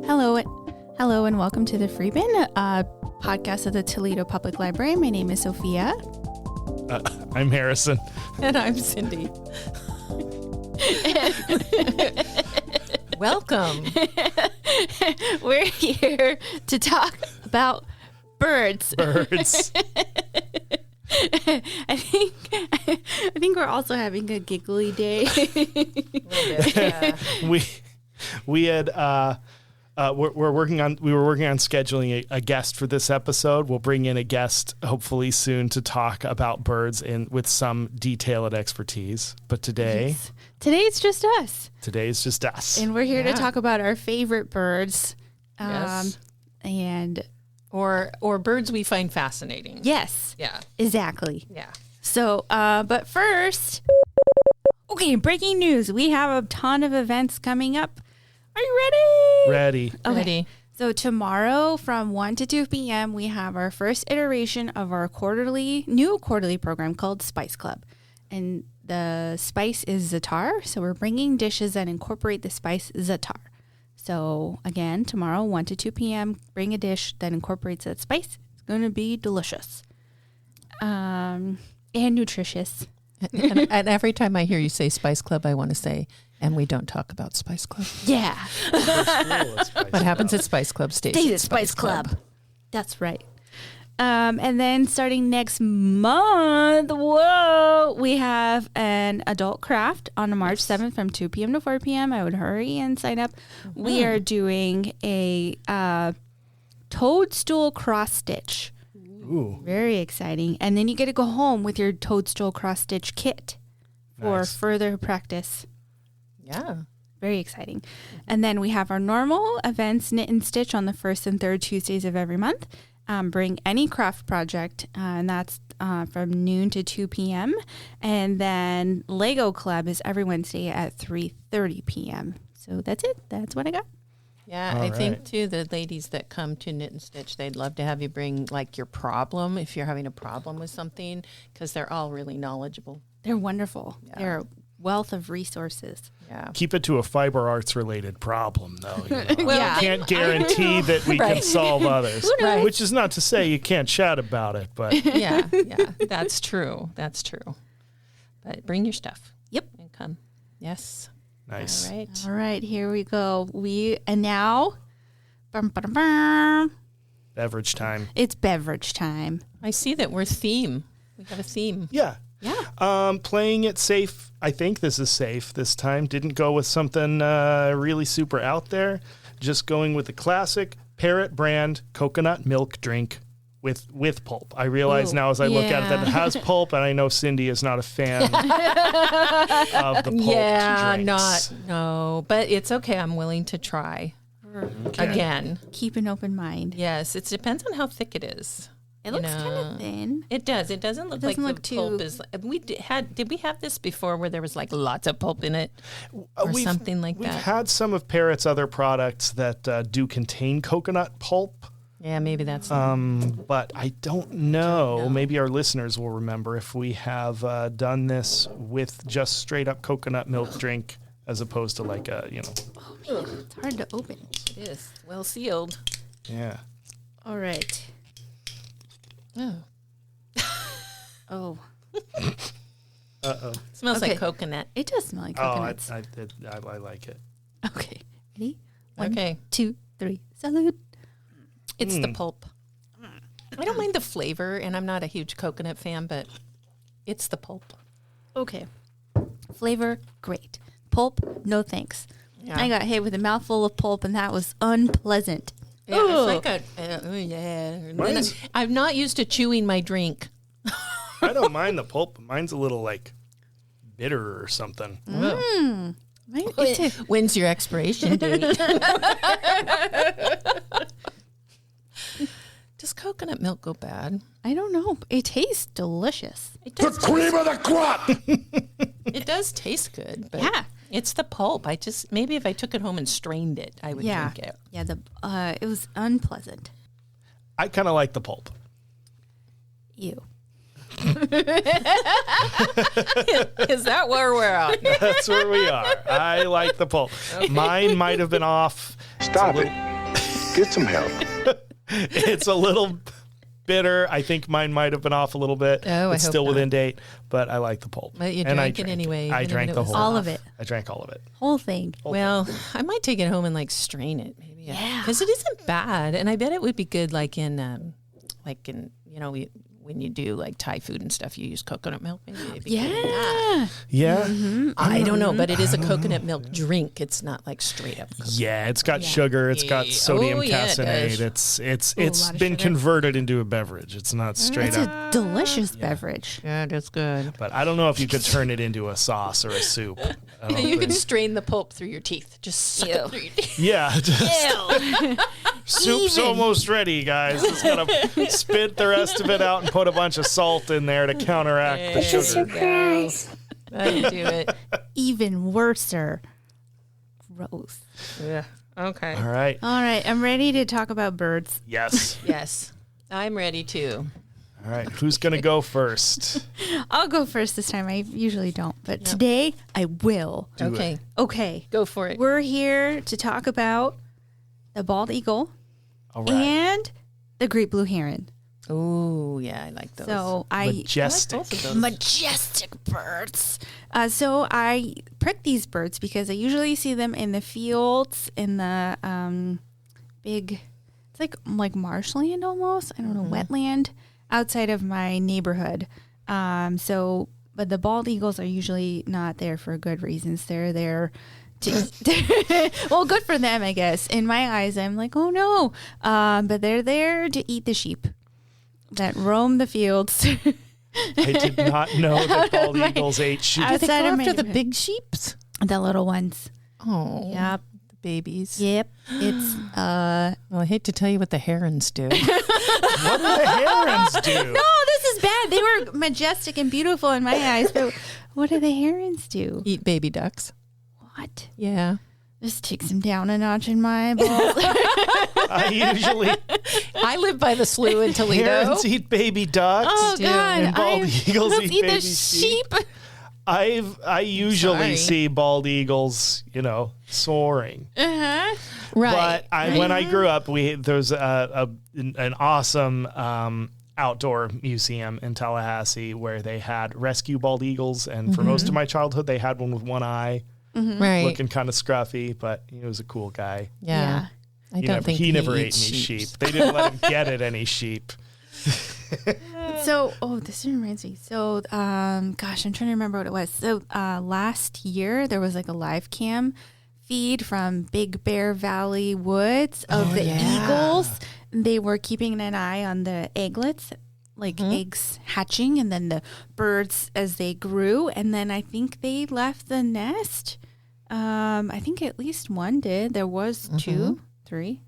Hello, and welcome to the Freebin, podcast of the Toledo Public Library. My name is Sophia. I'm Harrison. And I'm Cindy. Welcome. We're here to talk about birds. I think we're also having a giggly day. Yeah. We had we were working on scheduling a guest for this episode. We'll bring in a guest hopefully soon to talk about birds with some detail and expertise. But today it's just us. Today's just us. And we're here to talk about our favorite birds. Yes. And or birds we find fascinating. yes. Yeah. Exactly. Yeah. So, but first, okay, breaking news. We have a ton of events coming up. Are you ready? Ready. Okay. Ready. So tomorrow from 1 to 2 p.m., we have our first iteration of our new quarterly program called Spice Club. And the spice is za'atar. So we're bringing dishes that incorporate the spice za'atar. So again, tomorrow, 1 to 2 p.m., bring a dish that incorporates that spice. It's going to be delicious. And nutritious. And every time I hear you say Spice Club, I want to say, and we don't talk about Spice Club. Yeah. What happens at Spice Club stays at Spice Club. That's right. And then starting next month, we have an adult craft on March 7th from 2 p.m. to 4 p.m. I would hurry and sign up. Mm-hmm. We are doing a toadstool cross stitch. Ooh. Very exciting. And then you get to go home with your toadstool cross stitch kit for further practice. Yeah. Very exciting. And then we have our normal events, knit and stitch, on the first and third Tuesdays of every month. Bring any craft project, and that's from noon to 2 p.m. And then Lego Club is every Wednesday at 3:30 p.m. So that's it. That's what I got. Yeah, I think, too, the ladies that come to Knit and Stitch, they'd love to have you bring, like, your problem, if you're having a problem with something, because they're all really knowledgeable. They're wonderful. Yeah. They're a wealth of resources. Yeah. Keep it to a fiber arts related problem, though. You know? Well, yeah. Can't guarantee that we can solve others. Right. Which is not to say you can't chat about it, but Yeah, that's true. That's true. But bring your stuff. Yep. And come. Yes. nice. All right. All right, here we go. And now, Beverage time. it's beverage time. I see that we're theme. We have a theme. Yeah. Yeah. Playing it safe. I think this is safe this time. Didn't go with something really super out there. Just going with the classic Parrot brand coconut milk drink with pulp. I realize now as I look at it that it has pulp, and I know Cindy is not a fan of the pulp drinks. No, but it's okay. I'm willing to try again. Keep an open mind. Yes, it depends on how thick it is. It looks kind of thin. It does. It doesn't look like the pulp is. Did we have this before where there was like lots of pulp in it or something like that? We've had some of Parrot's other products that do contain coconut pulp. Yeah, maybe that's. But I don't know. Maybe our listeners will remember if we have done this with just straight up coconut milk drink as opposed to like a, Oh man, it's hard to open. It is well sealed. Yeah. All right. Oh. Oh. Uh-oh. Smells Okay. like coconut. It does smell like Oh, coconuts. I like it. Okay. Ready? Okay. 1, 2, 3. Salud. It's the pulp. I don't mind the flavor, and I'm not a huge coconut fan, but it's the pulp. Okay. Flavor, great. Pulp, no thanks. Yeah. I got hit with a mouthful of pulp, and that was unpleasant. Yeah, it's like a. Mine's- I'm not used to chewing my drink. I don't mind the pulp. Mine's a little like bitter or something. When's your expiration date? Does coconut milk go bad? I don't know. It tastes delicious. It does. The cream of the crop! It does taste good, but Yeah. it's the pulp. Maybe if I took it home and strained it, I would drink it. Yeah, it was unpleasant. I kind of like the pulp. Ew. Is that where we're at? That's where we are. I like the pulp. Mine might have been off. Stop it. Get some help. It's a little bitter. I think mine might have been off a little bit. Oh, I it's hope still not. within date, but I like the pulp. But you And I drank it anyway. I even drank if it the was whole All off. of it. I drank all of it. Whole thing. Well, I might take it home and like strain it, maybe. Yeah. Because it isn't bad, and I bet it would be good, like in when you do like Thai food and stuff, you use coconut milk. Maybe it'd be good in that. Yeah. Yeah. I don't know, but it is a coconut milk drink. It's not like straight up. Coconut. Yeah, it's got sugar. It's got Yeah. sodium Oh, yeah, it caseinate. does. It's a lot of been sugar. converted into a beverage. It's not straight It's up. a delicious beverage. Yeah, that's good. But I don't know if you could turn it into a sauce or a soup. I don't You can think- strain the pulp through your teeth. Just suck it through your teeth. Yeah, just, Ew. soup's Even. almost ready, guys. Just gotta spit the rest of it out and put a bunch of salt in there to counteract the sugar. That'd do it. Even worser. Gross. Yeah. Okay. All right. All right, I'm ready to talk about birds. Yes. Yes, I'm ready too. All right. Who's gonna go first? I'll go first this time. I usually don't, but today I will. Okay, Okay. go for it. We're here to talk about the bald eagle All right. and the great blue heron. Oh yeah, I like those. So I Majestic. both of those. majestic birds. So I picked these birds because I usually see them in the fields, in the big, it's like marshland almost. I don't know, wetland outside of my neighborhood. But the bald eagles are usually not there for good reasons. They're there to, well, good for them, I guess. In my eyes, I'm like, oh no. But they're there to eat the sheep that roam the fields. I did not know that bald eagles ate sheep. Do they outside go of my after the neighborhood. big sheeps? The little ones. Oh, Yep. the babies. Yep. It's Well, I hate to tell you what the herons do. What do the herons do? no, this is bad. They were majestic and beautiful in my eyes, but what do the herons do? Eat baby ducks. What? Yeah. This takes them down a notch in my balls. I usually I live by the slough in Toledo. herons eat baby ducks. Oh do. God! And bald eagles eat the baby sheep. I usually Sorry. see bald eagles, soaring. Uh-huh. Right. But when I grew up, there's an awesome outdoor museum in Tallahassee where they had rescue bald eagles, and for most of my childhood, they had one with one eye, Right. looking kind of scruffy, but he was a cool guy. Yeah. I He don't never, think he never ate eats any sheep. They didn't let him get at any sheep. So, this reminds me. So, gosh, I'm trying to remember what it was. So, last year there was like a live cam feed from Big Bear Valley Woods of the eagles. They were keeping an eye on the egglets, like eggs hatching, and then the birds as they grew. And then I think they left the nest. I think at least one did. There was 2, 3.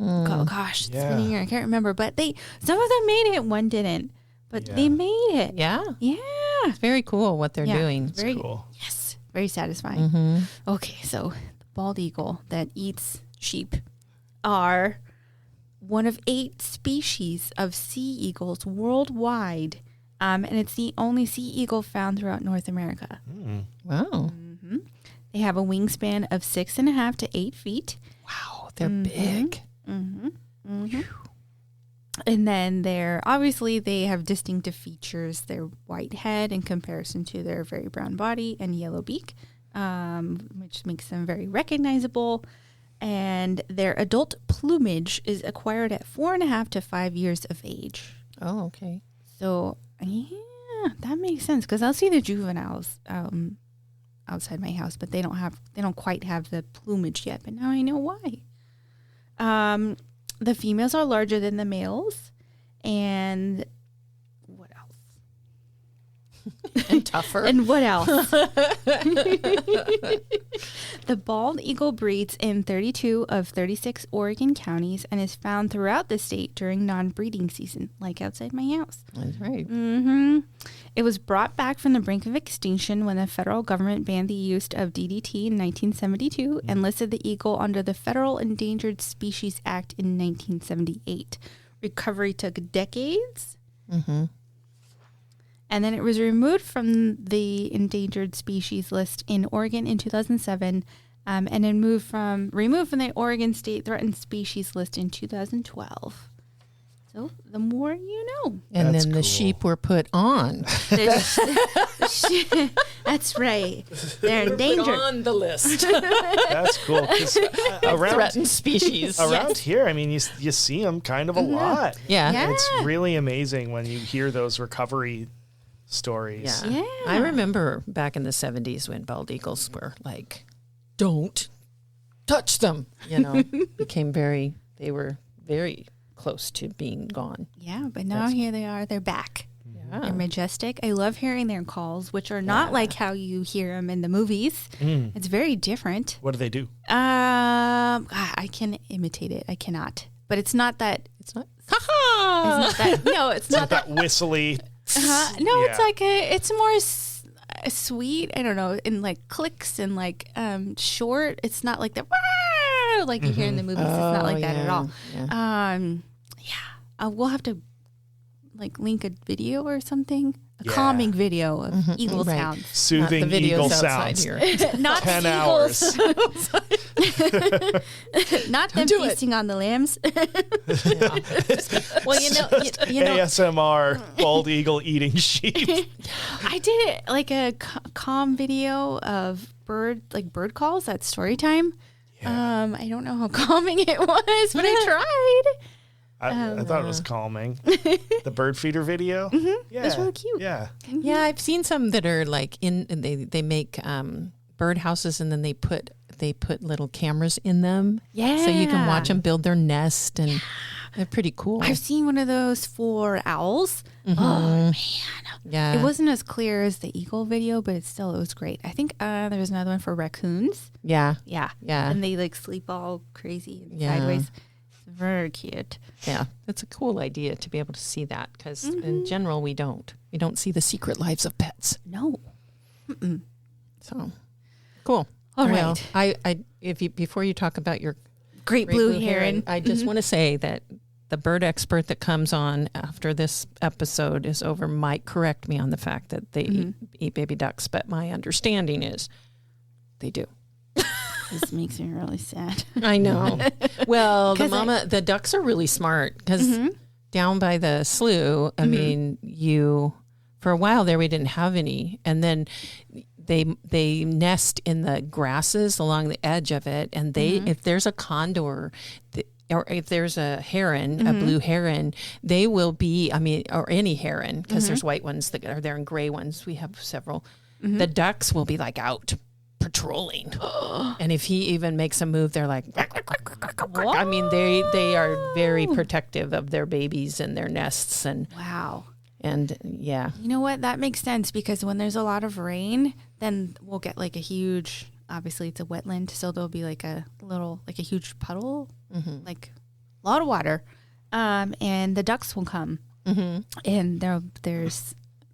Oh, gosh, it's been a year. I can't remember. But some of them made it, one didn't. But they made it. Yeah. Yeah. It's very cool what they're Yeah. doing. Very Cool. Yes. Very satisfying. Okay, so the bald eagle that eats sheep are one of 8 species of sea eagles worldwide. And it's the only sea eagle found throughout North America. Wow. They have a wingspan of 6.5 to 8 feet. Wow. They're big. And then they have distinctive features. Their white head in comparison to their very brown body and yellow beak, which makes them very recognizable. And their adult plumage is acquired at 4.5 to 5 years of age. Oh, okay. So, yeah, that makes sense because I'll see the juveniles outside my house, but they don't quite have the plumage yet. But now I know why. The females are larger than the males, and what else? And tougher. And what else? The bald eagle breeds in 32 of 36 Oregon counties and is found throughout the state during non-breeding season, like outside my house. That's right. It was brought back from the brink of extinction when the federal government banned the use of DDT in 1972 and listed the eagle under the Federal Endangered Species Act in 1978. Recovery took decades. And then it was removed from the endangered species list in Oregon in 2007. and then removed from the Oregon State Threatened Species List in 2012. So the more you know. And That's then the cool. sheep were put on. That's right. They're endangered. On the list. That's cool. 'Cause, around Threatened species. around here, I mean, you see them kind of a lot. Yeah. Yeah. It's really amazing when you hear those recovery stories. Yeah. I remember back in the 70s when bald eagles were like, don't touch them. You know, they were very close to being gone. Yeah, but now here they are. They're back. Yeah. They're majestic. I love hearing their calls, which are not like how you hear them in the movies. It's very different. What do they do? I can imitate it. I cannot. But it's not that. It's not. It's not that. No, it's not that. That whistly. No, Yeah. it's like it's more sweet. I don't know, in like clicks and like short. It's not like the like you hear in the movies. It's not like that at all. Yeah. We'll have to like link a video or something. A Yeah. calming video of eagle Right. sounds. Soothing Not the videos eagle outside sounds. here. Not 10 eagles. hours. Not them do it. feasting on the lambs. Well, you know, ASMR bald eagle eating sheep. I did it like a calm video of bird calls at story time. Yeah. I don't know how calming it was, but I tried. I thought it was calming. The bird feeder video. Yeah, It's really cute. Yeah, yeah, I've seen some that are like they make bird houses and then they put little cameras in them. Yeah. So you can watch them build their nest and they're pretty cool. I've seen one of those for owls. Oh man. Yeah. It wasn't as clear as the eagle video, but it was great. I think there was another one for raccoons. Yeah. Yeah. Yeah. And they like sleep all crazy and Yeah. sideways. It's very cute. Yeah. It's a cool idea to be able to see that because in general we don't see the secret lives of pets. No. So cool. All Well, right. before you talk about your Great great blue heron. I just want to say that the bird expert that comes on after this episode is over might correct me on the fact that they eat baby ducks, but my understanding is they do. This makes me really sad. I know. Well, 'Cause the ducks are really smart because down by the slough, I mean, for a while there we didn't have any, and then they nest in the grasses along the edge of it, and if there's a condor. Or if there's a heron, a blue heron, they will be, or any heron, because there's white ones that are there and gray ones. We have several. The ducks will be like out patrolling. And if he even makes a move, they're like, I mean, they are very protective of their babies and their nests. And Wow. yeah. You know what? That makes sense because when there's a lot of rain, then we'll get like a huge, obviously it's a wetland, so there'll be like a huge puddle, like a lot of water. And the ducks will come and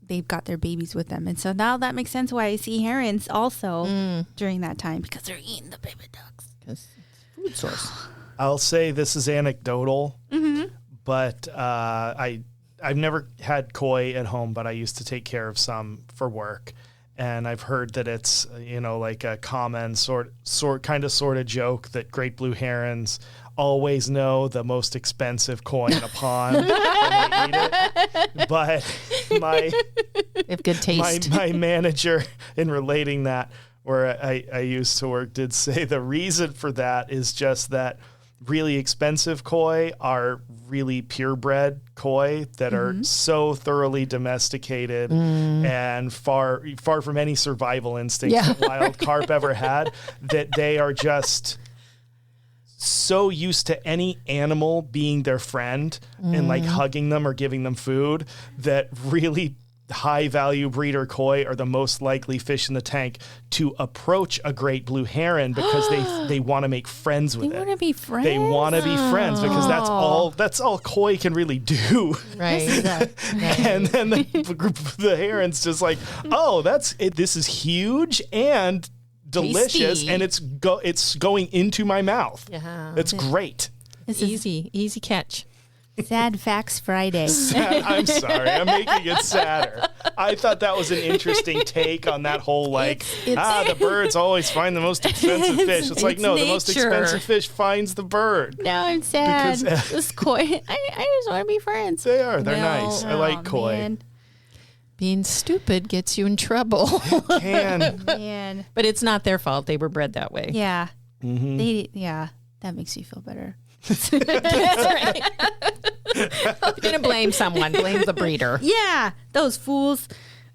they've got their babies with them. And so now that makes sense why I see herons also during that time because they're eating the baby ducks. Because food source. I'll say this is anecdotal, but I've never had koi at home, but I used to take care of some for work. And I've heard that it's, like a common sort of joke that great blue herons always know the most expensive koi in a pond and they eat it. But They have good taste. my manager, in relating that, where I used to work, did say the reason for that is just that really expensive koi are really purebred koi that are so thoroughly domesticated and far from any survival instincts that wild carp ever had, that they are just so used to any animal being their friend and like hugging them or giving them food that really high value breeder koi are the most likely fish in the tank to approach a great blue heron because they want to make friends with They it. want to be friends. They want to be friends because that's all koi can really do. Right. And then the heron's just like, oh, that's it. This is huge and delicious, Tasty. and it's going into my mouth. Yeah. It's great. It's easy catch. Sad Facts Friday. I'm sorry. I'm making it sadder. I thought that was an interesting take on that whole, the birds always find the most expensive fish. It's like, no, the most nature. expensive fish finds the bird. Now I'm sad. Because- This koi. I just want to be friends. They are. They're Well, nice. I like koi. Man. Being stupid gets you in trouble. Can. Man. But it's not their fault. They were bred that way. Yeah. Mm-hmm. That makes you feel better. That's right. If you're going to blame someone, blame the breeder. Yeah. Those fools.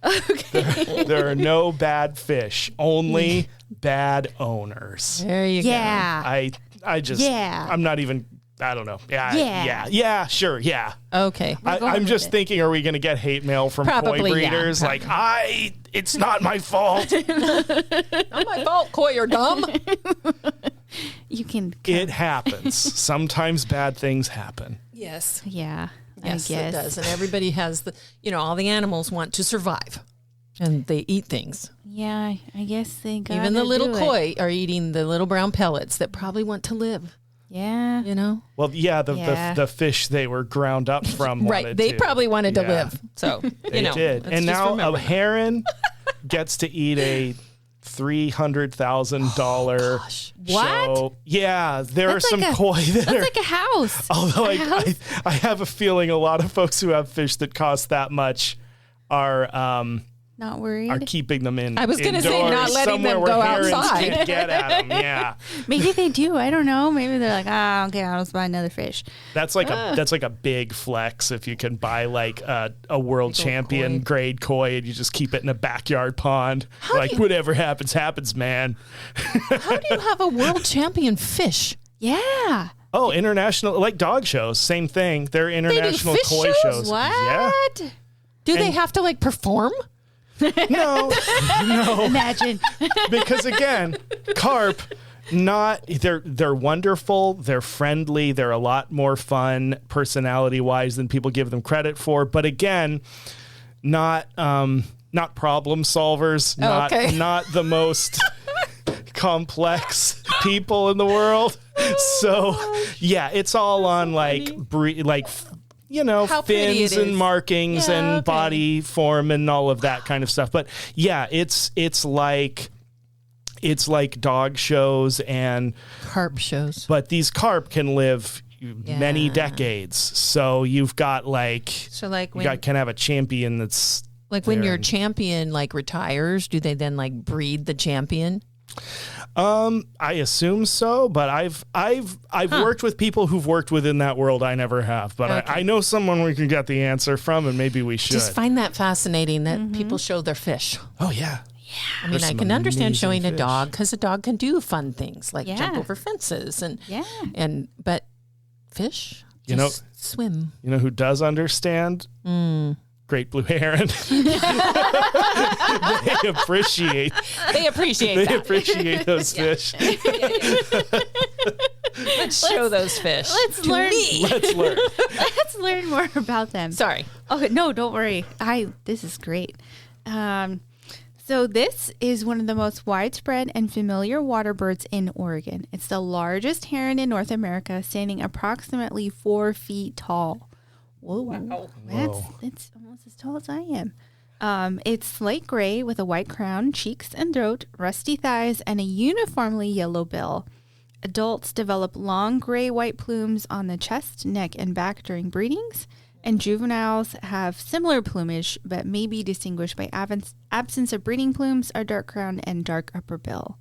Okay. There are no bad fish, only bad owners. There you Yeah. I just, Yeah. I'm not even, I don't know. Yeah. Yeah, sure, yeah. go. Okay. I'm with just it. thinking, are we going to get hate mail from Probably, koi yeah. breeders? It's not my fault. Not my fault, koi, you're dumb. You can. It happens. Sometimes bad things happen. Yes. Yeah. Yes, I guess. it does. And everybody has all the animals want to survive. And they eat things. Yeah. I guess they got. Even the little koi are eating the little brown pellets that probably want to live, Yeah. Well, yeah, Yeah. the fish they were ground up from Right. wanted They to. probably wanted to Yeah. live. So, They did. let's And just now remember a heron gets to eat a $300,000 gosh. show. What? Yeah, there That's are some like a- koi that That's are. like a house. Although A house? I have a feeling a lot of folks who have fish that cost that much are Not worried. keeping them in. I was gonna say, indoors, not letting somewhere them where go herons outside. can't get at them. Yeah, Maybe they do. I don't know. Maybe they're like, okay, I'll just buy another fish. that's like a big flex if you can buy like a world Big old champion koi. grade koi and you just keep it in a backyard pond. Whatever happens, man. How do you have a world champion fish? Yeah. Oh, international, like dog shows, same thing. They're international fish koi shows? What? Yeah. Do they And- have to perform? No, Imagine. because again, carp, they're wonderful, they're friendly, they're a lot more fun personality wise than people give them credit for. But again, not problem solvers, Okay. not the most complex people in the world. So yeah, it's all on How fins pretty it and is. markings Yeah, and okay. body form and all of that kind of stuff. But yeah, it's like dog shows Carp shows. but these carp can live many Yeah. decades. So you've got So can have a champion that's when there your and- champion retires, do they then breed the champion? I assume so, but I've worked with people who've worked within that world. I never have, but Okay. I know someone we can get the answer from, and maybe we should. Just find that fascinating that people show their fish. Oh yeah. I mean, There's I some can understand amazing showing a fish. dog because a dog can do fun things like jump Yeah. over fences Yeah. but fish, You know- just swim. You know who does understand? Great blue heron. They appreciate. They appreciate They that. appreciate those fish. Let's show those fish. Let's learn. Let's learn. Let's learn more about them. Sorry. Oh no, don't worry. This is great. So this is one of the most widespread and familiar water birds in Oregon. It's the largest heron in North America, standing approximately 4 feet tall. Whoa, Whoa. that's almost as tall as I am. It's light gray with a white crown, cheeks and throat, rusty thighs, and a uniformly yellow bill. Adults develop long gray-white plumes on the chest, neck, and back during breedings, and juveniles have similar plumage but may be distinguished by absence of breeding plumes, a dark crown, and dark upper bill.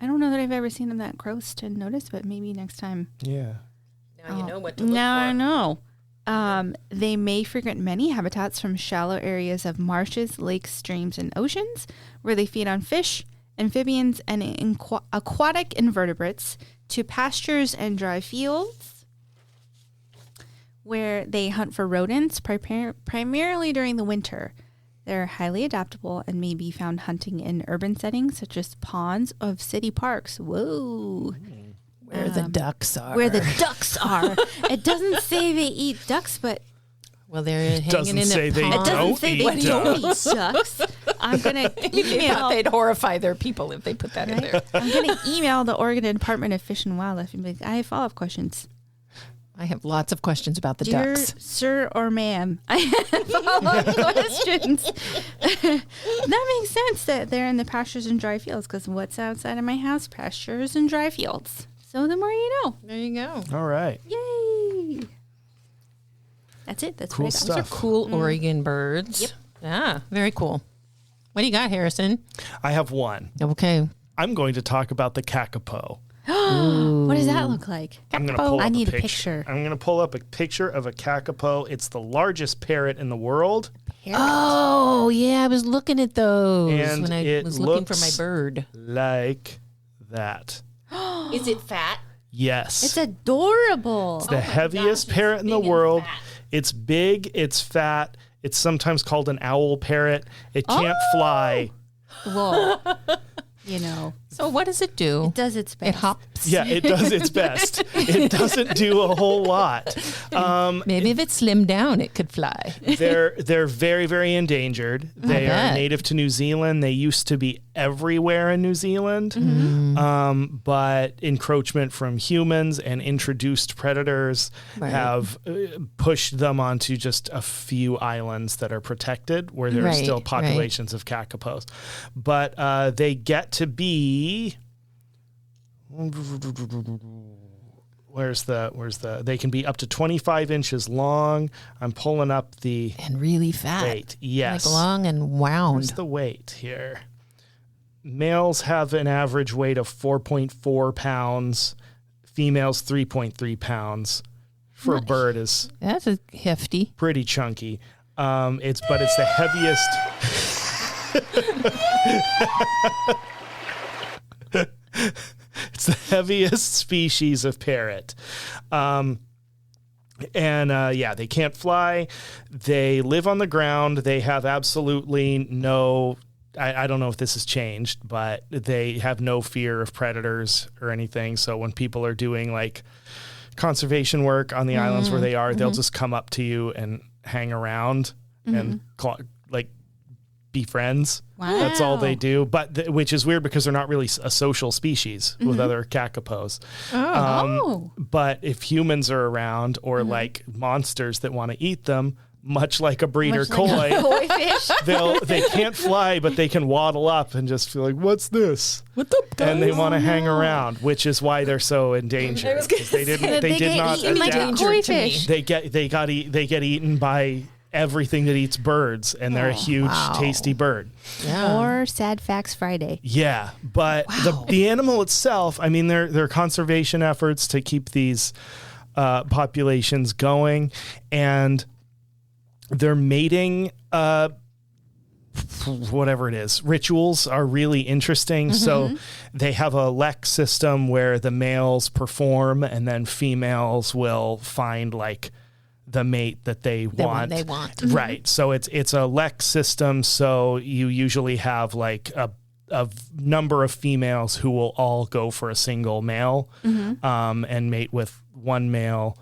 I don't know that I've ever seen them that close to notice, but maybe next time. Yeah. Now you know what to look Now I for. know. They may frequent many habitats from shallow areas of marshes, lakes, streams, and oceans, where they feed on fish, amphibians, and aquatic invertebrates, to pastures and dry fields, where they hunt for rodents, primarily during the winter. They're highly adaptable and may be found hunting in urban settings, such as ponds of city parks. Whoa. Where the ducks are. Where the ducks are. It doesn't say they eat ducks, but well, they're hanging Doesn't in say a they pond. it doesn't Don't say eat they don't eat ducks. I'm going to They thought email. they'd horrify their people if they put that in there. I'm going to email the Oregon Department of Fish and Wildlife and be like, I have follow-up questions. I have lots of questions about the Dear ducks. sir or ma'am, I have follow-up questions. That makes sense that they're in the pastures and dry fields, because what's outside of my house? Pastures and dry fields. So the more you know. There you go. All right. Yay. That's it. That's Cool what I got. stuff. Those are cool Oregon birds. Yep. Yeah, very cool. What do you got, Harrison? I have one. Okay. I'm going to talk about the kākāpō. What does that look like? I'm going to pull up I need a picture. I'm going to pull up a picture of a kākāpō. It's the largest parrot in the world. Oh, yeah. I was looking at those And when I it was looking for my looks bird. Like that. Is it fat? Yes. It's adorable. the heaviest parrot in the world. It's big. It's fat. It's sometimes called an owl parrot. It can't fly. Well, you know, So what does it do? it does its best. It hops. Yeah, it does its best. It doesn't do a whole lot. Maybe if it slimmed down, it could fly. They're very, very endangered. They are bet. native to New Zealand. They used to be everywhere in New Zealand, but encroachment from humans and introduced predators Right. have pushed them onto just a few islands that are protected, where there are Right, still right. populations of kākāpōs. But they get to be. Where's the they can be up to 25 inches long. I'm pulling up the And really fat. weight. Yes. Like long and wound. Where's the weight here? Males have an average weight of 4.4 pounds. Females 3.3 pounds. For a bird is That's a hefty. pretty chunky. It's the heaviest. It's the heaviest species of parrot. They can't fly. They live on the ground. They have absolutely no, I don't know if this has changed, but they have no fear of predators or anything. So when people are doing like conservation work on the islands where they are, they'll just come up to you and hang around and be friends. Wow. That's all they do. But which is weird because they're not really a social species with other kākāpōs. But if humans are around or like monsters that want to eat them, much like a breeder koi, Koi fish. they can't fly, but they can waddle up and just feel like, what's this? What's up, guys? And they want to hang around, which is why they're so endangered. Because they did not eaten like a adapt. koi to me. fish. They get eaten by everything that eats birds, and they're a huge, tasty bird. Yeah. Or Sad Facts Friday. Yeah, but the animal itself, I mean, there are conservation efforts to keep these populations going, and their mating, whatever it is, rituals are really interesting. So they have a lek system where the males perform, and then females will find like the mate that they want. They want. Right. So it's a lek system. So you usually have like a number of females who will all go for a single male and mate with one male.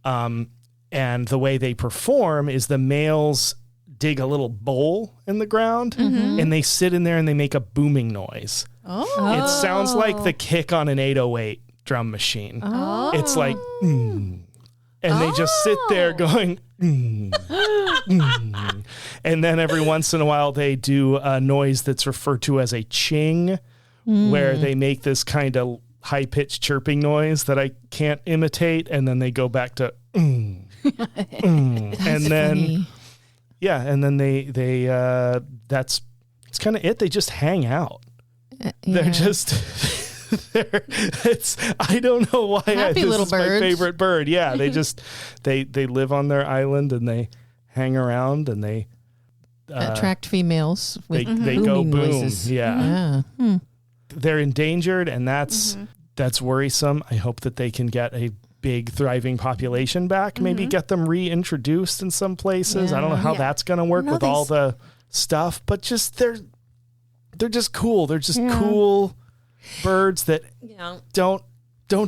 And the way they perform is the males dig a little bowl in the ground and they sit in there and they make a booming noise. It sounds like the kick on an 808 drum machine. It's like, and they just sit there going, and then every once in a while they do a noise that's referred to as a ching, where they make this kind of high-pitched chirping noise that I can't imitate, and then they go back to and then Funny. and then they that's kind of it. They just hang out. They're just I don't know why Happy this little is birds. my favorite bird. Yeah, they just they live on their island and they hang around and they Attract females with they go booming boom. noises. Yeah. Yeah. They're endangered, and that's worrisome. I hope that they can get a big thriving population back, maybe get them reintroduced in some places. I don't know how that's going to work with all the stuff, but just they're just cool. They're just cool birds that don't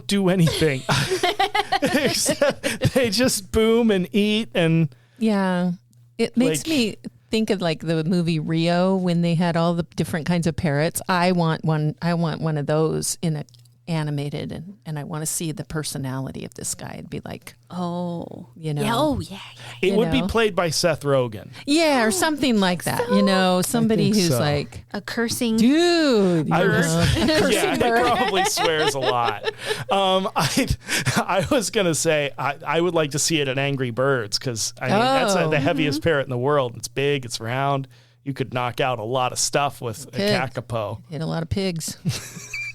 do anything. Except they just boom and eat and It makes me think of like the movie Rio when they had all the different kinds of parrots. I want one of those in a animated and I want to see the personality of this guy. It'd be like, Oh. you know. Yeah, oh, yeah. It You would be know? played by Seth Rogen. Yeah, or something like that. You know, somebody think who's so. like, A cursing. dude. I you was, know. yeah, he probably swears a lot. I was gonna say I would like to see it at Angry Birds because I mean that's the heaviest parrot in the world. It's big, it's round. You could knock out a lot of stuff with a Pig. kākāpō. Hit a lot of pigs.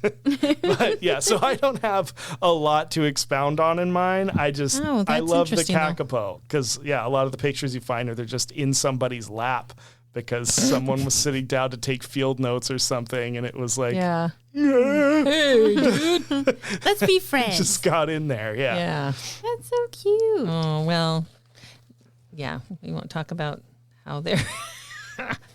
But yeah, so I don't have a lot to expound on in mine. I just Oh, I that's love the interesting, though. kākāpō because yeah, a lot of the pictures you find are they're just in somebody's lap because someone was sitting down to take field notes or something, and it was like, Yeah. Hey, dude. Let's be friends. just got in there. Yeah. Yeah. That's so cute. Oh, well, yeah, we won't talk about how they're.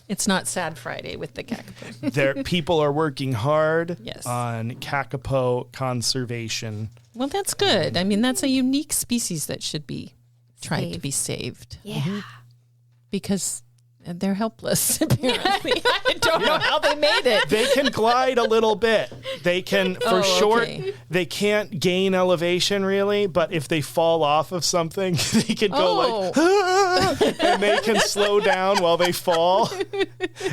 It's not Sad Friday with the kākāpō. There, people are working hard Yes. on kākāpō conservation. Well, that's good. I mean, that's a unique species that should be tried to be saved Yeah. because they're helpless, apparently. I don't know how they made it. They can glide a little bit. They can, for short, okay. they can't gain elevation really, but if they fall off of something, they can go like, "Ah," and they can slow down while they fall.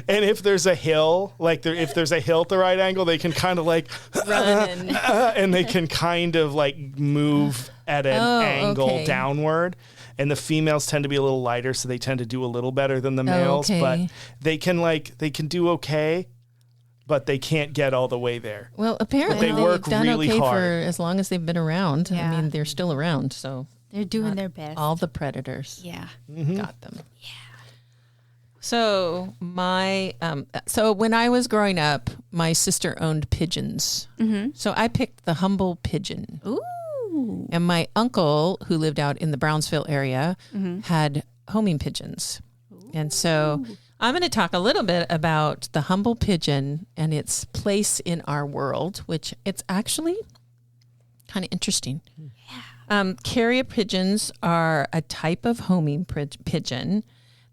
And if there's a hill, if there's a hill at the right angle, they can kind of like, Run and and they can kind of like move at an angle okay. downward. And the females tend to be a little lighter, so they tend to do a little better than the males. okay. But they can do okay, but they can't get all the way there. well, apparently They they've work done really okay hard. for as long as they've been around. Yeah. I mean, they're still around, so They're doing their best. all the predators Yeah. got them. Yeah. So so when I was growing up, my sister owned pigeons. So I picked the humble pigeon. Ooh. And my uncle, who lived out in the Brownsville area, had homing pigeons. And so I'm going to talk a little bit about the humble pigeon and its place in our world, which it's actually kind of interesting. Carrier pigeons are a type of homing pigeon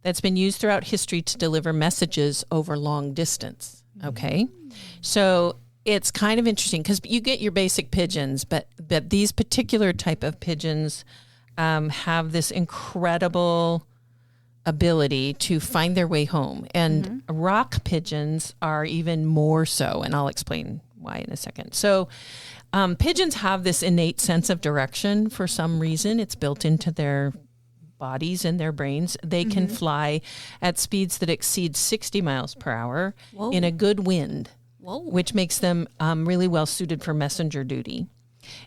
that's been used throughout history to deliver messages over long distance. Okay. So it's kind of interesting because you get your basic pigeons, but these particular type of pigeons have this incredible ability to find their way home. And rock pigeons are even more so, and I'll explain why in a second. So pigeons have this innate sense of direction for some reason. It's built into their bodies and their brains. They can fly at speeds that exceed 60 miles per hour in a good wind. Whoa. Which makes them really well suited for messenger duty.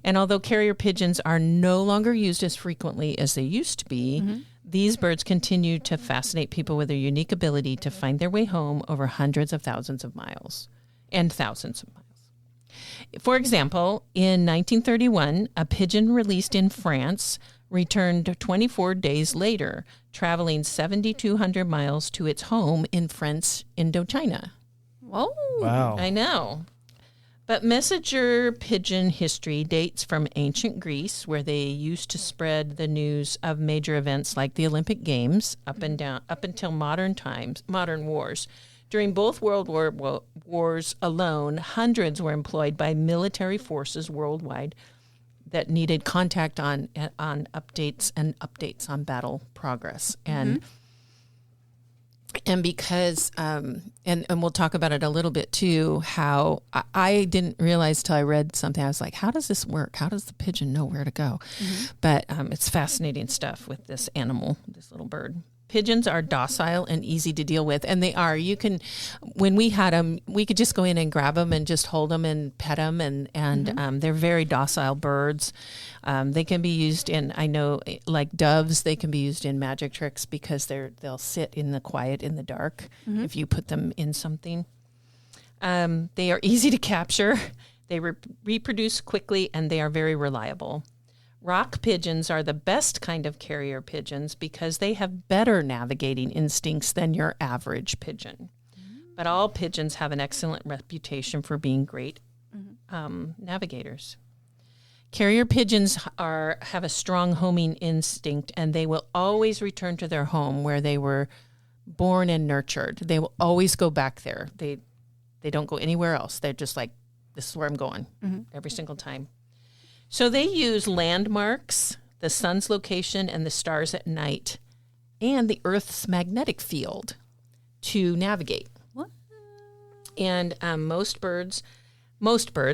And although carrier pigeons are no longer used as frequently as they used to be, these birds continue to fascinate people with their unique ability to find their way home over hundreds of thousands of miles and thousands of miles. For example, in 1931, a pigeon released in France returned 24 days later, traveling 7,200 miles to its home in French Indochina. Whoa. Wow. I know. But messenger pigeon history dates from ancient Greece, where they used to spread the news of major events like the Olympic Games up until modern wars. During both World Wars alone, hundreds were employed by military forces worldwide that needed contact on updates on battle progress. And because, and we'll talk about it a little bit too, how I didn't realize till I read something. I was like, how does this work? How does the pigeon know where to go? But it's fascinating stuff with this animal, this little bird. Pigeons are docile and easy to deal with, and they are. You can, when we had them, we could just go in and grab them and just hold them and pet them, and they're very docile birds. They can be used in, I know, like doves, they can be used in magic tricks because they'll sit in the quiet in the dark if you put them in something. They are easy to capture. They reproduce quickly, and they are very reliable. Rock pigeons are the best kind of carrier pigeons because they have better navigating instincts than your average pigeon. But all pigeons have an excellent reputation for being great navigators. Carrier pigeons have a strong homing instinct, and they will always return to their home where they were born and nurtured. They will always go back there. They don't go anywhere else. They're just like This is where I'm going every single time. So they use landmarks, the sun's location and the stars at night, and the Earth's magnetic field to navigate. What? And most birds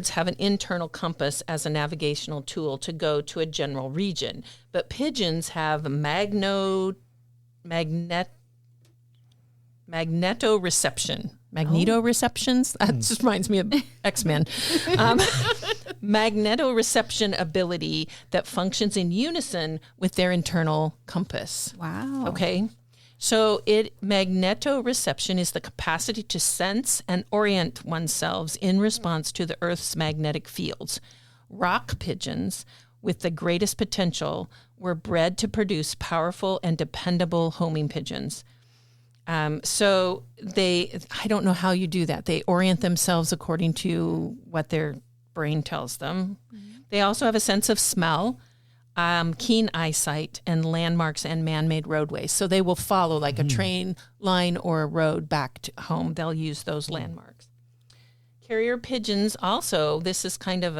have an internal compass as a navigational tool to go to a general region. But pigeons have magnetoreception. Magnetoreceptions? That just reminds me of X-Men. Magnetoreception ability that functions in unison with their internal compass. Wow. Okay. So magnetoreception is the capacity to sense and orient oneself in response to the Earth's magnetic fields. Rock pigeons with the greatest potential were bred to produce powerful and dependable homing pigeons. So I don't know how you do that. They orient themselves according to what their brain tells them. Mm-hmm. They also have a sense of smell, keen eyesight, and landmarks and man-made roadways. So they will follow like a train line or a road back to home. They'll use those landmarks. Carrier pigeons also, this is kind of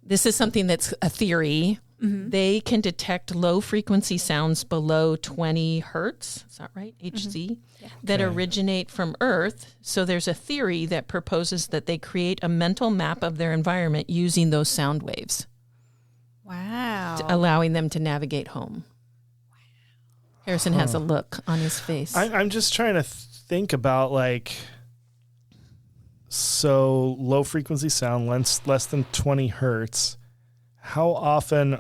this is something that's a theory. Mm-hmm. They can detect low-frequency sounds below 20 hertz, is that right, HZ, that originate from Earth. So there's a theory that proposes that they create a mental map of their environment using those sound waves. Wow. Allowing them to navigate home. Wow. Harrison has a look on his face. I'm just trying to think about, like, so low-frequency sound, less than 20 hertz. How often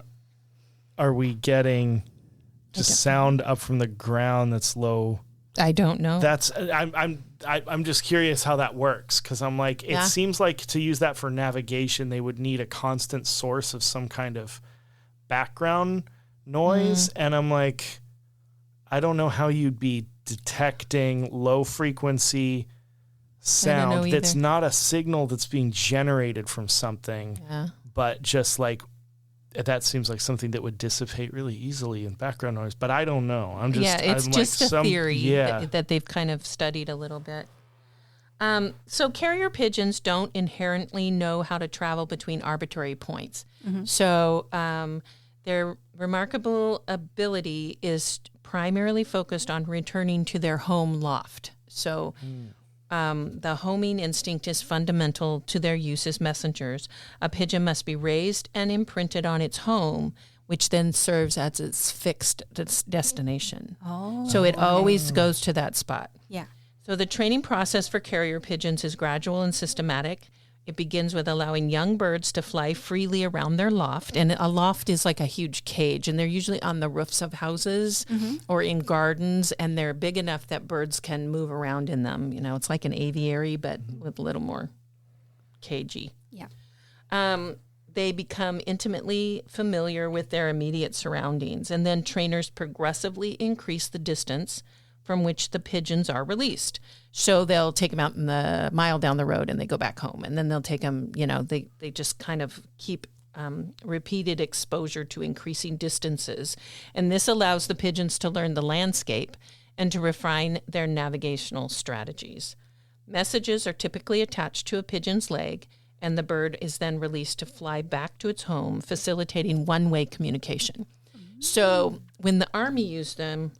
are we getting just sound up from the ground that's low? I don't know. I'm just curious how that works, because I'm like, it seems like to use that for navigation, they would need a constant source of some kind of background noise, and I'm like, I don't know how you'd be detecting low frequency sound that's not a signal that's being generated from something, but just like, that seems like something that would dissipate really easily in background noise, but I don't know. It's just a theory that they've kind of studied a little bit. So carrier pigeons don't inherently know how to travel between arbitrary points. Mm-hmm. So their remarkable ability is primarily focused on returning to their home loft. So the homing instinct is fundamental to their use as messengers. A pigeon must be raised and imprinted on its home, which then serves as its fixed destination. Oh. So it always goes to that spot. Yeah. So the training process for carrier pigeons is gradual and systematic. It begins with allowing young birds to fly freely around their loft. And a loft is like a huge cage, and they're usually on the roofs of houses or in gardens, and they're big enough that birds can move around in them. You know, it's like an aviary, but with a little more cagey. Yeah. They become intimately familiar with their immediate surroundings, and then trainers progressively increase the distance from which the pigeons are released. So they'll take them out in the mile down the road and they go back home. And then they'll take them, they just kind of keep repeated exposure to increasing distances. And this allows the pigeons to learn the landscape and to refine their navigational strategies. Messages are typically attached to a pigeon's leg, and the bird is then released to fly back to its home, facilitating one-way communication. So when the Army used them,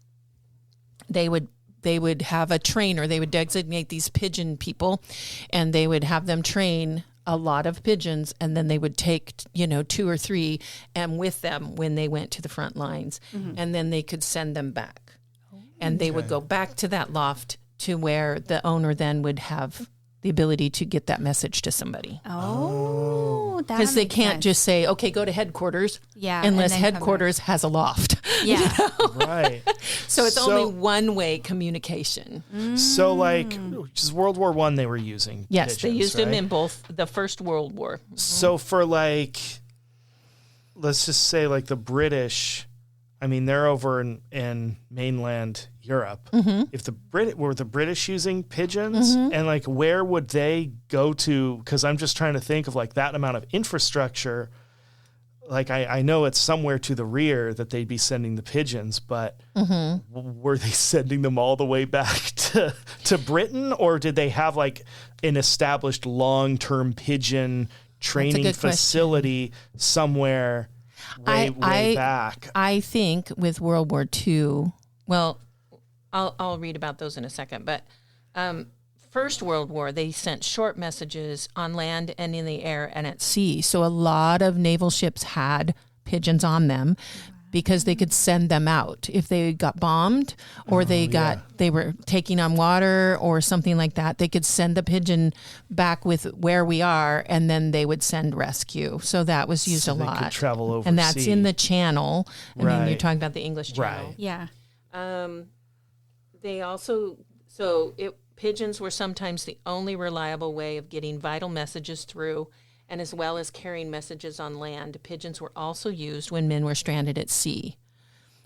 they would have a trainer. They would designate these pigeon people, and they would have them train a lot of pigeons, and then they would take 2 or 3 and with them when they went to the front lines, and then they could send them back, and they would go back to that loft to where the owner then would have the ability to get that message to somebody. Oh, because they can't just say, okay, go to headquarters. Yeah, unless headquarters has a loft. Yeah, right. So it's only one-way communication. So, like, just World War I, they were using. Yes, pigeons, they used them in both the First World War. So for let's just say like the British. I mean, they're over in mainland Europe. If were the British using pigeons, and like, where would they go to? Because I'm just trying to think of like that amount of infrastructure. like I know it's somewhere to the rear that they'd be sending the pigeons, but were they sending them all the way back to Britain, or did they have like an established long-term pigeon training facility somewhere way back? I think with World War II, well, I'll read about those in a second, but First World War, they sent short messages on land and in the air and at sea. So a lot of naval ships had pigeons on them because they could send them out if they got bombed or they were taking on water or something like that. They could send the pigeon back with where we are, and then they would send rescue. So that was used a lot. Could travel overseas. And that's in the Channel. I mean, you're talking about the English Channel. Right. Yeah. They also pigeons were sometimes the only reliable way of getting vital messages through, and as well as carrying messages on land. Pigeons were also used when men were stranded at sea.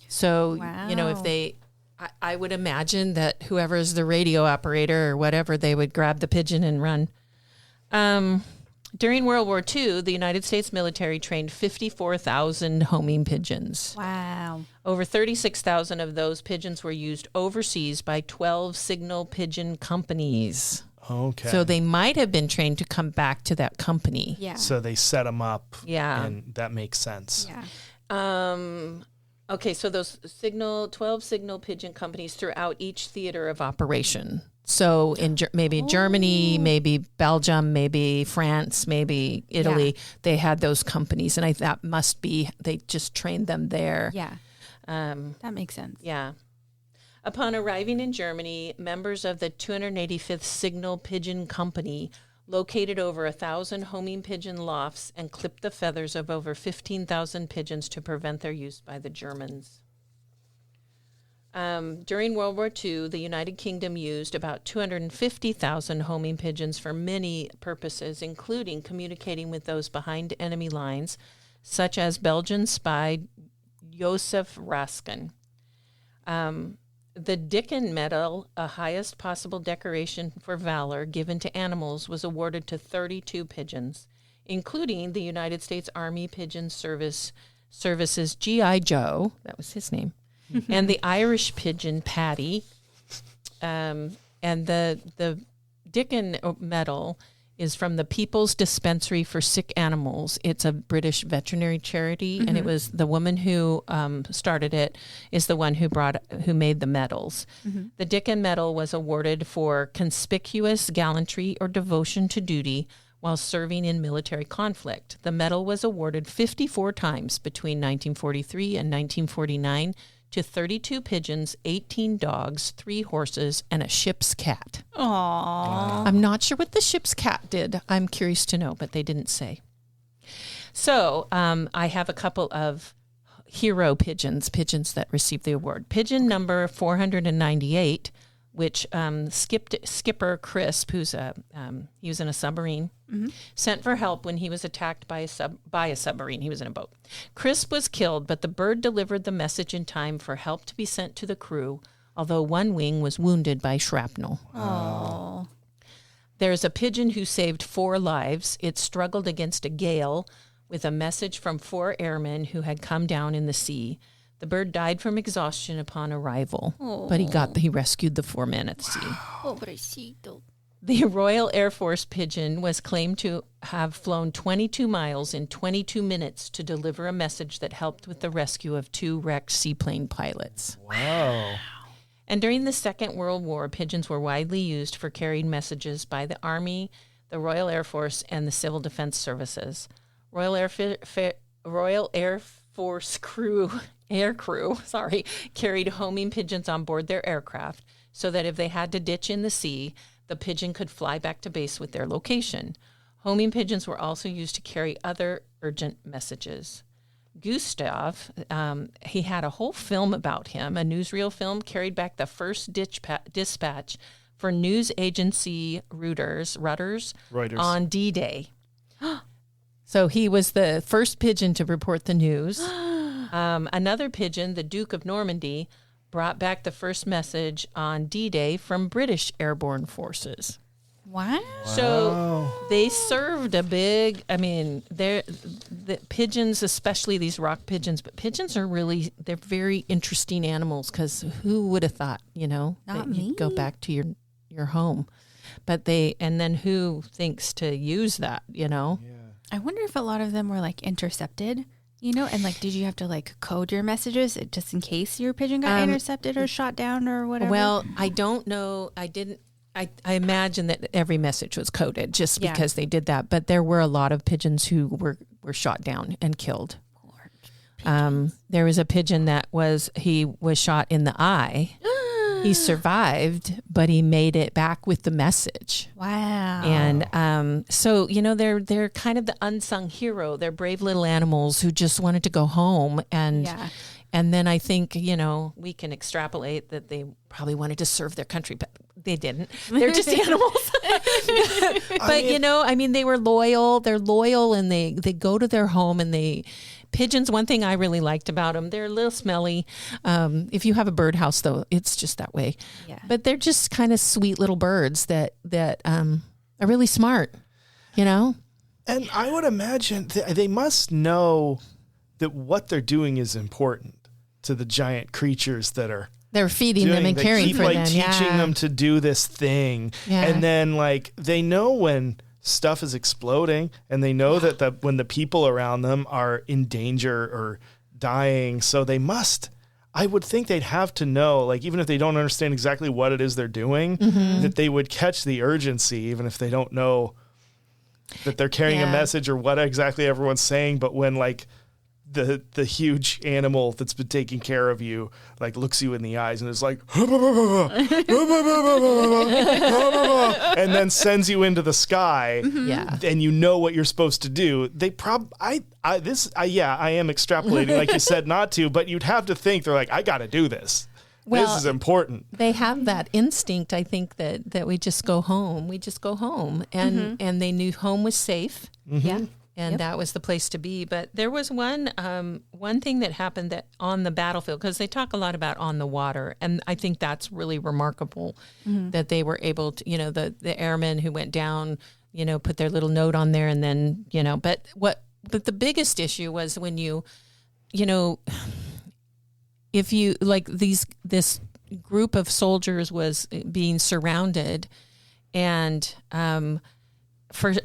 So, if I would imagine that whoever's the radio operator or whatever, they would grab the pigeon and run. During World War II, the United States military trained 54,000 homing pigeons. Wow. Over 36,000 of those pigeons were used overseas by 12 signal pigeon companies. Okay. So they might have been trained to come back to that company. Yeah. So they set them up. Yeah. And that makes sense. Yeah. Okay, so those 12 signal pigeon companies throughout each theater of operation. So in maybe Germany, maybe Belgium, maybe France, maybe Italy, they had those companies. And that must be, they just trained them there. Yeah. That makes sense. Yeah. Upon arriving in Germany, members of the 285th Signal Pigeon Company located over 1,000 homing pigeon lofts and clipped the feathers of over 15,000 pigeons to prevent their use by the Germans. During World War II, the United Kingdom used about 250,000 homing pigeons for many purposes, including communicating with those behind enemy lines, such as Belgian spy Josef Raskin. The Dicken Medal, a highest possible decoration for valor given to animals, was awarded to 32 pigeons, including the United States Army Pigeon Service's G.I. Joe, that was his name, and the Irish pigeon Paddy. And the Dicken Medal is from the People's Dispensary for Sick Animals. It's a British veterinary charity, and it was the woman who started it is the one who made the medals. The Dicken Medal was awarded for conspicuous gallantry or devotion to duty while serving in military conflict. The medal was awarded 54 times between 1943 and 1949 to 32 pigeons, 18 dogs, 3 horses, and a ship's cat. Aww. I'm not sure what the ship's cat did. I'm curious to know, but they didn't say. So I have a couple of hero pigeons that received the award. Pigeon number 498, which Skipper Crisp, he was in a submarine, sent for help when he was attacked by a submarine. He was in a boat. Crisp was killed, but the bird delivered the message in time for help to be sent to the crew, although one wing was wounded by shrapnel. Oh. There's a pigeon who saved 4 lives. It struggled against a gale with a message from 4 airmen who had come down in the sea. The bird died from exhaustion upon arrival, but he rescued the 4 men at sea. Pobrecito. The Royal Air Force pigeon was claimed to have flown 22 miles in 22 minutes to deliver a message that helped with the rescue of 2 wrecked seaplane pilots. Wow. And during the Second World War, pigeons were widely used for carrying messages by the Army, the Royal Air Force, and the Civil Defense Services. Royal Air Force air crew carried homing pigeons on board their aircraft so that if they had to ditch in the sea, the pigeon could fly back to base with their location. Homing pigeons were also used to carry other urgent messages. Gustav, he had a whole film about him, a newsreel film, carried back the first dispatch for news agency Reuters. On D-Day. So he was the first pigeon to report the news. Another pigeon, the Duke of Normandy, brought back the first message on D-Day from British airborne forces. Wow. So they served a big, the pigeons, especially these rock pigeons, but pigeons are they're very interesting animals because who would have thought, Not that me. you'd go back to your home. But and then who thinks to use that, Yeah. I wonder if a lot of them were like intercepted, and like, did you have to like code your messages just in case your pigeon got intercepted or shot down or whatever? Well, I don't know. I imagine that every message was coded just because they did that. But there were a lot of pigeons who were shot down and killed. There was a pigeon that was shot in the eye. He survived, but he made it back with the message. Wow. And so, they're kind of the unsung hero. They're brave little animals who just wanted to go home. And then I think, we can extrapolate that they probably wanted to serve their country, but they didn't. They're just animals. But, they were loyal. They're loyal, and they go to their home, and pigeons, one thing I really liked about them, they're a little smelly. If you have a birdhouse, though, it's just that way. Yeah. But they're just kind of sweet little birds that are really smart, And I would imagine they must know that what they're doing is important to the giant creatures that are they're feeding them and caring for them. Teaching them to do this thing. Yeah. And then they know when stuff is exploding, and they know that when the people around them are in danger or dying. So I would think they'd have to know, even if they don't understand exactly what it is they're doing, that they would catch the urgency, even if they don't know that they're carrying a message or what exactly everyone's saying. But when the huge animal that's been taking care of you looks you in the eyes and is like and then sends you into the sky, and you know what you're supposed to do, they I am extrapolating like you said not to, but you'd have to think they're like, I got to do this. Well, this is important. They have that instinct, I think, that we just go home. We just go home, and they knew home was safe. Yeah. And that was the place to be. But there was one thing that happened that on the battlefield, because they talk a lot about on the water, and I think that's really remarkable that they were able to, the airmen who went down, put their little note on there, and then, but the biggest issue was when if you this group of soldiers was being surrounded, and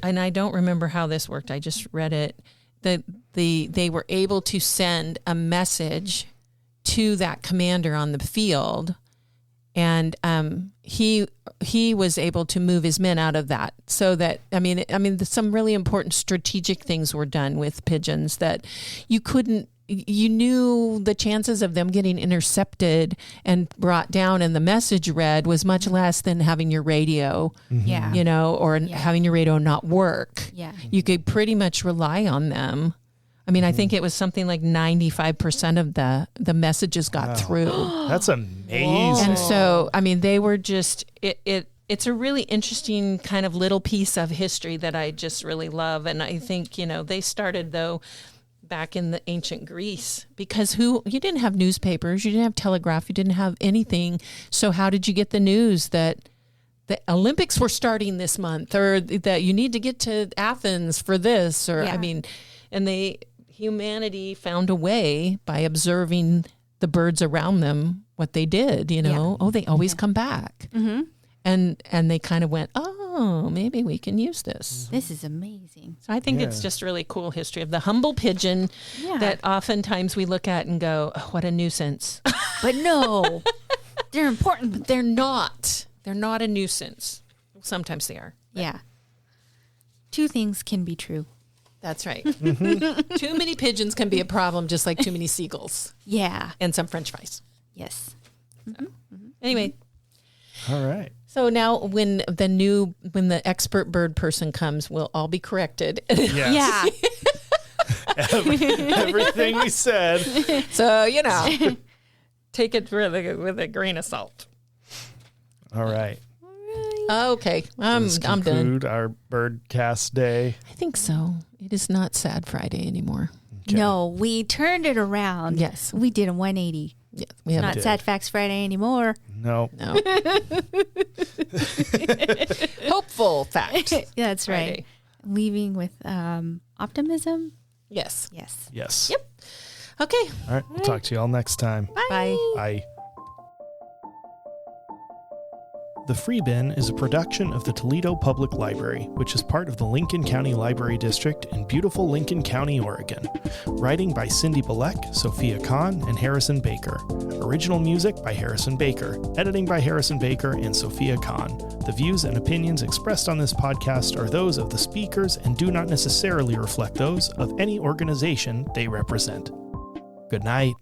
and I don't remember how this worked. I just read it. That they were able to send a message to that commander on the field, and he was able to move his men out of that. So that some really important strategic things were done with pigeons that you knew the chances of them getting intercepted and brought down and the message read was much less than having your radio, having your radio not work. Yeah. You could pretty much rely on them. I think it was something like 95% of the messages got through. That's amazing. And so, they were just, it's a really interesting kind of little piece of history that I just really love. And I think, they started, though, back in the ancient Greece, because you didn't have newspapers, you didn't have telegraph, you didn't have anything. So how did you get the news that the Olympics were starting this month, or that you need to get to Athens for this, or humanity found a way by observing the birds around them, what they did, they always come back. Mm-hmm. And they kind of went, oh, maybe we can use this. This is amazing. So I think it's just really cool history of the humble pigeon that oftentimes we look at and go, oh, what a nuisance. But no, they're important. But they're not. They're not a nuisance. Sometimes they are. Yeah. Two things can be true. That's right. Mm-hmm. Too many pigeons can be a problem, just like too many seagulls. Yeah. And some French fries. Yes. Mm-hmm. Mm-hmm. Anyway. All right. So now when the expert bird person comes, we'll all be corrected. Yes. Yeah. Everything we said. So, take it with a grain of salt. All right. Okay. I'm done. Conclude our birdcast day. I think so. It is not Sad Friday anymore. Okay. No, we turned it around. Yes. We did a 180. Yeah, we have Not did. Sad Facts Friday anymore. No. no. Hopeful fact. Yeah, that's right. Friday. Leaving with optimism. Yes. Yes. Yes. Yep. Okay. All right. We'll talk to you all next time. Bye. Bye. The Free Bin is a production of the Toledo Public Library, which is part of the Lincoln County Library District in beautiful Lincoln County, Oregon. Writing by Cindy Bilek, Sophia Kahn, and Harrison Baker. Original music by Harrison Baker. Editing by Harrison Baker and Sophia Kahn. The views and opinions expressed on this podcast are those of the speakers and do not necessarily reflect those of any organization they represent. Good night.